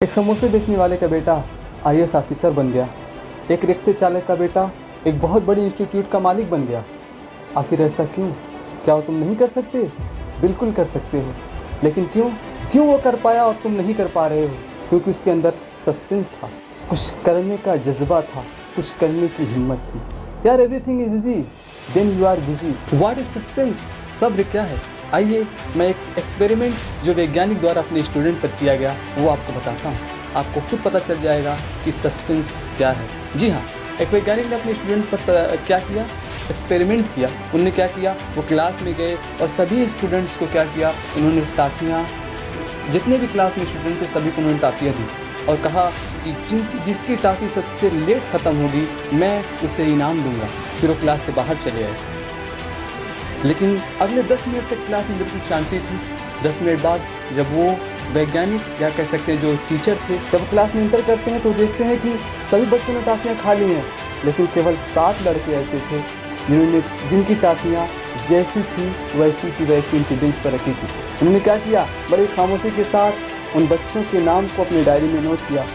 एक समोसे बेचने वाले का बेटा आईएएस ऑफिसर बन गया। एक रिक्शे चालक का बेटा एक बहुत बड़ी इंस्टीट्यूट का मालिक बन गया। आखिर ऐसा क्यों? क्या वो तुम नहीं कर सकते? बिल्कुल कर सकते हो, लेकिन क्यों क्यों वो कर पाया और तुम नहीं कर पा रहे हो? क्योंकि उसके अंदर सस्पेंस था, कुछ करने का जज्बा था, कुछ करने की हिम्मत थी। यार everything is easy then you are busy. What is suspense? सब्र क्या है? आइए मैं एक एक्सपेरिमेंट जो वैज्ञानिक द्वारा अपने स्टूडेंट पर किया गया वो आपको बताता हूँ। आपको खुद पता चल जाएगा कि सस्पेंस क्या है। जी हाँ, एक वैज्ञानिक ने अपने स्टूडेंट पर क्या किया, एक्सपेरिमेंट किया। उन्होंने क्या किया, वो क्लास में गए और सभी स्टूडेंट्स को क्या किया, उन्होंने टाफियाँ, जितने भी क्लास में स्टूडेंट थे सभी को उन्होंने टाफियाँ दी और कहा कि जिसकी टाफी सबसे लेट ख़त्म होगी मैं उसे इनाम दूंगा। फिर वो क्लास से बाहर चले आए। लेकिन अगले 10 मिनट तक क्लास में बिल्कुल शांति थी। 10 मिनट बाद जब वो वैज्ञानिक या कह सकते हैं जो टीचर थे, जब क्लास में इंटर करते हैं तो देखते हैं कि सभी बच्चों ने टाफियाँ खा ली हैं, लेकिन केवल 7 लड़के ऐसे थे जिनकी टाफियाँ जैसी थी वैसी उनकी बेंच पर रखी थी। उन्होंने क्या किया, बड़ी खामोशी के साथ उन बच्चों के नाम को अपनी डायरी में नोट किया।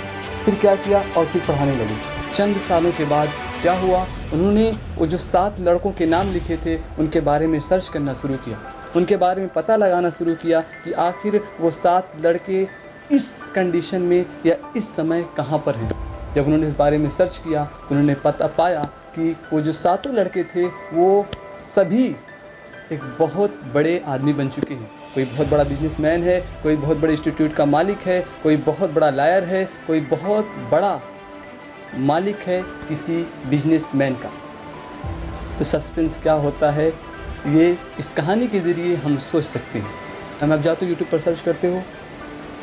फिर क्या किया और फिर पढ़ाने लगे। चंद सालों के बाद क्या हुआ, उन्होंने वो जो 7 लड़कों के नाम लिखे थे उनके बारे में सर्च करना शुरू किया। उनके बारे में पता लगाना शुरू किया कि आखिर वो 7 लड़के इस कंडीशन में या इस समय कहाँ पर हैं। जब उन्होंने इस बारे में सर्च किया तो उन्होंने पता पाया कि वो जो 7 लड़के थे वो सभी एक बहुत बड़े आदमी बन चुके हैं। कोई बहुत बड़ा बिजनेसमैन है, कोई बहुत बड़े इंस्टीट्यूट का मालिक है, कोई बहुत बड़ा लायर है, कोई बहुत बड़ा मालिक है किसी बिजनेसमैन का। तो सस्पेंस क्या होता है, ये इस कहानी के ज़रिए हम सोच सकते हैं। हम आप जाते हो यूट्यूब पर सर्च करते हो,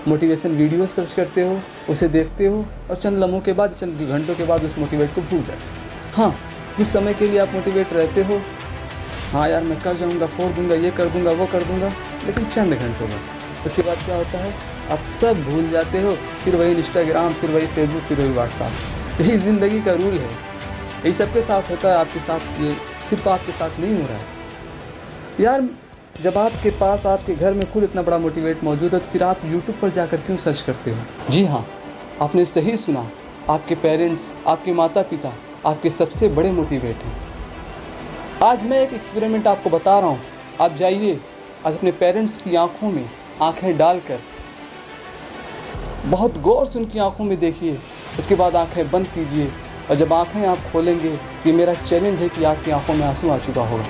मोटिवेशन वीडियो सर्च करते हो, उसे देखते हो और चंद लम्हों के बाद, चंद घंटों के बाद उस मोटिवेट को भूल जाते। हाँ, इस समय के लिए आप मोटिवेट रहते हो, हाँ यार मैं कर जाऊँगा, फोड़ दूँगा, ये कर दूँगा, वो कर दूँगा, लेकिन चंद घंटों में उसके बाद क्या होता है, आप सब भूल जाते हो। फिर वही इंस्टाग्राम, फिर वही फेसबुक, फिर वही व्हाट्सएप। यही ज़िंदगी का रूल है, यही सबके साथ होता है। आपके साथ, ये सिर्फ आपके साथ नहीं हो रहा है यार। जब आपके पास, आपके घर में खुद इतना बड़ा मोटिवेट मौजूद है तो फिर आप यूट्यूब पर जाकर क्यों सर्च करते हो? जी हाँ, आपने सही सुना, आपके पेरेंट्स, आपके माता पिता आपके सबसे बड़े मोटिवेट हैं। आज मैं एक एक्सपेरिमेंट आपको बता रहा हूँ। आप जाइए, आज अपने पेरेंट्स की आंखों में आंखें डालकर बहुत गौर से उनकी आंखों में देखिए। उसके बाद आंखें बंद कीजिए और जब आंखें आप खोलेंगे तो मेरा चैलेंज है कि आपकी आंखों में आंसू आ चुका होगा।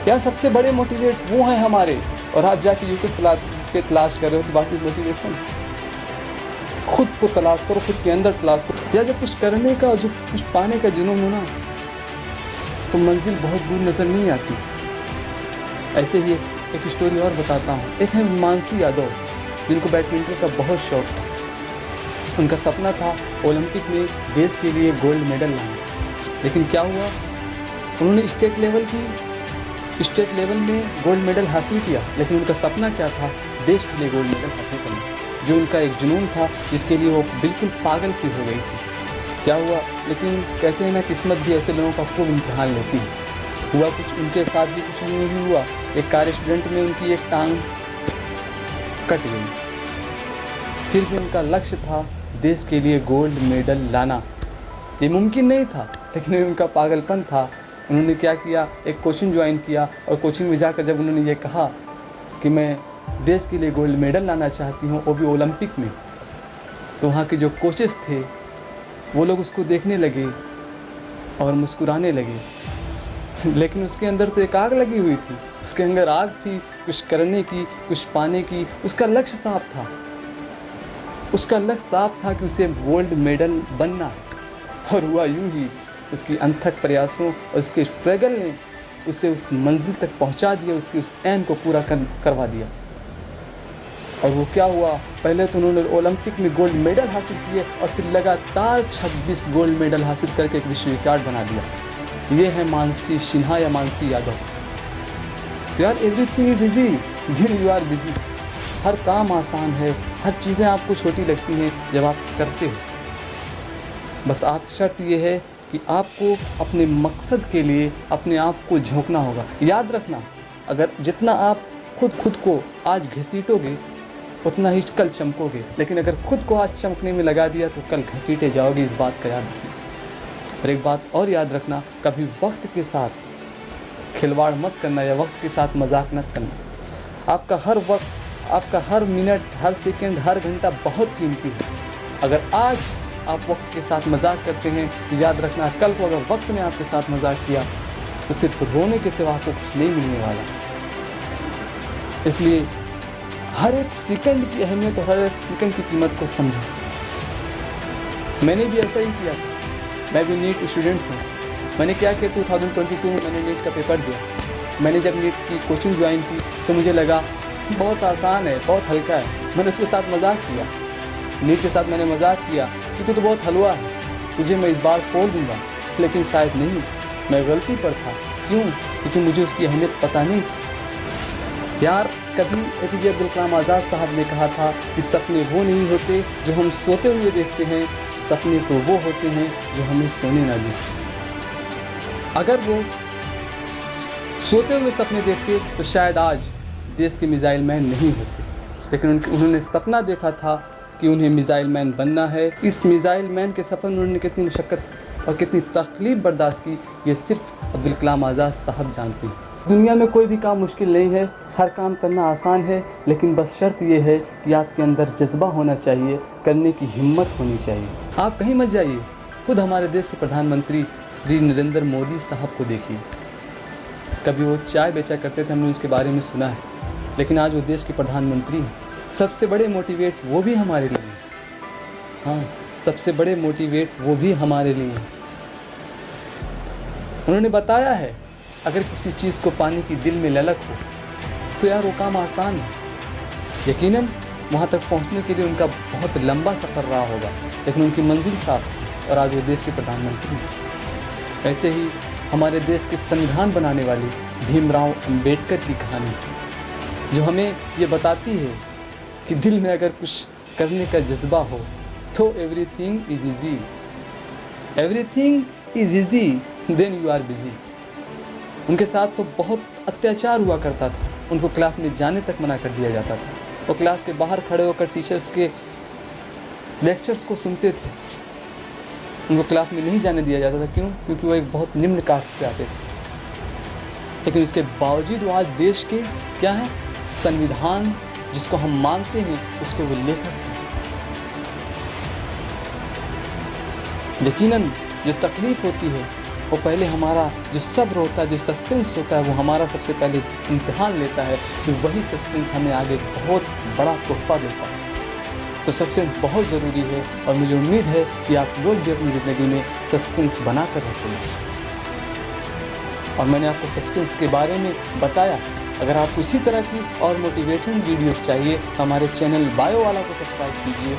यार सबसे बड़े मोटिवेट वो हैं हमारे, और आप जाके यूट्यूब पे तलाश कर रहे हो तो बाकी मोटिवेशन खुद को तलाश करो, खुद के अंदर तलाश करो। या जब कुछ करने का, जो कुछ पाने का जुनून हो ना, तो मंजिल बहुत दूर नज़र नहीं आती। ऐसे ही एक स्टोरी और बताता हूँ। एक है मानसी यादव, जिनको बैडमिंटन का बहुत शौक था। उनका सपना था ओलंपिक में देश के लिए गोल्ड मेडल लाना। लेकिन क्या हुआ, उन्होंने स्टेट लेवल में गोल्ड मेडल हासिल किया, लेकिन उनका सपना क्या था, देश के लिए गोल्ड मेडल हासिल करना, जो उनका एक जुनून था, जिसके लिए वो बिल्कुल पागल सी हो गई थी। क्या हुआ, लेकिन कहते हैं ना, किस्मत भी ऐसे लोगों का खूब इम्तिहान लेती है। हुआ कुछ, उनके साथ भी कुछ नहीं हुआ। एक कार एक्सीडेंट में उनकी एक टांग कट गई। फिर भी उनका लक्ष्य था देश के लिए गोल्ड मेडल लाना। ये मुमकिन नहीं था, लेकिन उनका पागलपन था। उन्होंने क्या किया, एक कोचिंग ज्वाइन किया और कोचिंग में जाकर जब उन्होंने ये कहा कि मैं देश के लिए गोल्ड मेडल लाना चाहती हूँ, वो भी ओलंपिक में, तो वहाँ के जो कोचेस थे वो लोग उसको देखने लगे और मुस्कुराने लगे। लेकिन उसके अंदर तो एक आग लगी हुई थी, उसके अंदर आग थी कुछ करने की, कुछ पाने की। उसका लक्ष्य साफ था, उसका लक्ष्य साफ था कि उसे गोल्ड मेडल बनना। और हुआ यूं ही, उसकी अनथक प्रयासों और उसके स्ट्रगल ने उसे उस मंजिल तक पहुंचा दिया, उसकी उस एम को पूरा करवा दिया। और वो क्या हुआ, पहले तो उन्होंने ओलंपिक में गोल्ड मेडल हासिल किए और फिर लगातार 26 गोल्ड मेडल हासिल करके एक विश्व रिकॉर्ड बना दिया। ये है मानसी सिन्हा या मानसी यादव। तो यार everything is easy then you are busy. हर काम आसान है, हर चीज़ें आपको छोटी लगती हैं जब आप करते हो। बस आप शर्त ये है कि आपको अपने मकसद के लिए अपने आप को झोंकना होगा। याद रखना, अगर जितना आप खुद को आज घसीटोगे उतना ही कल चमकोगे। लेकिन अगर खुद को आज चमकने में लगा दिया तो कल घसीटे जाओगे, इस बात का याद रखना। और एक बात और याद रखना, कभी वक्त के साथ खिलवाड़ मत करना या वक्त के साथ मजाक मत करना। आपका हर वक्त, आपका हर मिनट, हर सेकंड, हर घंटा बहुत कीमती है। अगर आज आप वक्त के साथ मजाक करते हैं तो याद रखना, कल को अगर वक्त ने आपके साथ मजाक किया तो सिर्फ रोने के सिवा आपको कुछ नहीं मिलने वाला। इसलिए हर एक सेकंड की अहमियत और हर एक सेकंड की कीमत को समझो। मैंने भी ऐसा ही किया, मैं भी नीट स्टूडेंट हूँ। मैंने क्या किया, 2022 में मैंने नीट का पेपर दिया। मैंने जब नीट की कोचिंग ज्वाइन की तो मुझे लगा बहुत आसान है, बहुत हल्का है। मैंने उसके साथ मजाक किया, नीट के साथ मैंने मजाक किया कि तू तो बहुत हलवा है, तुझे मैं इस बार फोड़ दूंगा। लेकिन शायद नहीं, मैं गलती पर था। क्यों? क्योंकि मुझे उसकी अहमियत पता नहीं थी। यार, कभी एपीजे अब्दुल कलाम आज़ाद साहब ने कहा था कि सपने वो नहीं होते जो हम सोते हुए देखते हैं, सपने तो वो होते हैं जो हमें सोने ना दें। अगर वो सोते हुए सपने देखते तो शायद आज देश के मिसाइल मैन नहीं होते। लेकिन उन्होंने सपना देखा था कि उन्हें मिसाइल मैन बनना है। इस मिसाइल मैन के सफ़र में उन्होंने कितनी मशक्क़त और कितनी तकलीफ़ बर्दाश्त की, ये सिर्फ अब्दुल कलाम आज़ाद साहब जानते हैं। दुनिया में कोई भी काम मुश्किल नहीं है, हर काम करना आसान है। लेकिन बस शर्त ये है कि आपके अंदर जज्बा होना चाहिए, करने की हिम्मत होनी चाहिए। आप कहीं मत जाइए, खुद हमारे देश के प्रधानमंत्री श्री नरेंद्र मोदी साहब को देखिए। कभी वो चाय बेचा करते थे, हमने उसके बारे में सुना है, लेकिन आज वो देश के प्रधानमंत्री हैं। सबसे बड़े मोटिवेट वो भी हमारे लिए हैं। हाँ, सबसे बड़े मोटिवेट वो भी हमारे लिए हैं। उन्होंने बताया है, अगर किसी चीज़ को पाने की दिल में ललक हो तो यार वो काम आसान है। यकीनन वहाँ तक पहुँचने के लिए उनका बहुत लंबा सफ़र रहा होगा, लेकिन उनकी मंजिल साफ और आज वो देश के प्रधानमंत्री हैं। ऐसे ही हमारे देश के संविधान बनाने वाले भीमराव अंबेडकर की कहानी, जो हमें ये बताती है कि दिल में अगर कुछ करने का जज्बा हो तो everything is easy, everything is easy then you are busy. उनके साथ तो बहुत अत्याचार हुआ करता था, उनको क्लास में जाने तक मना कर दिया जाता था। वो क्लास के बाहर खड़े होकर टीचर्स के लेक्चर्स को सुनते थे, उनको क्लास में नहीं जाने दिया जाता था। क्यों? क्योंकि वो एक बहुत निम्न कास्ट से आते थे। लेकिन इसके बावजूद वो आज देश के क्या है, संविधान जिसको हम मानते हैं उसके वो लेखक हैं। यकीनन जो तकलीफ़ होती है वो पहले हमारा जो सब्र होता है, जो सस्पेंस होता है, वो हमारा सबसे पहले इम्तिहान लेता है। फिर वही सस्पेंस हमें आगे बहुत बड़ा तोहफा देता है। तो सस्पेंस बहुत ज़रूरी है और मुझे उम्मीद है कि आप लोग भी अपनी ज़िंदगी में सस्पेंस बना कर रखेंगे। और मैंने आपको सस्पेंस के बारे में बताया। अगर आपको इसी तरह की और मोटिवेशन वीडियोस चाहिए तो हमारे चैनल बायो वाला को सब्सक्राइब कीजिए।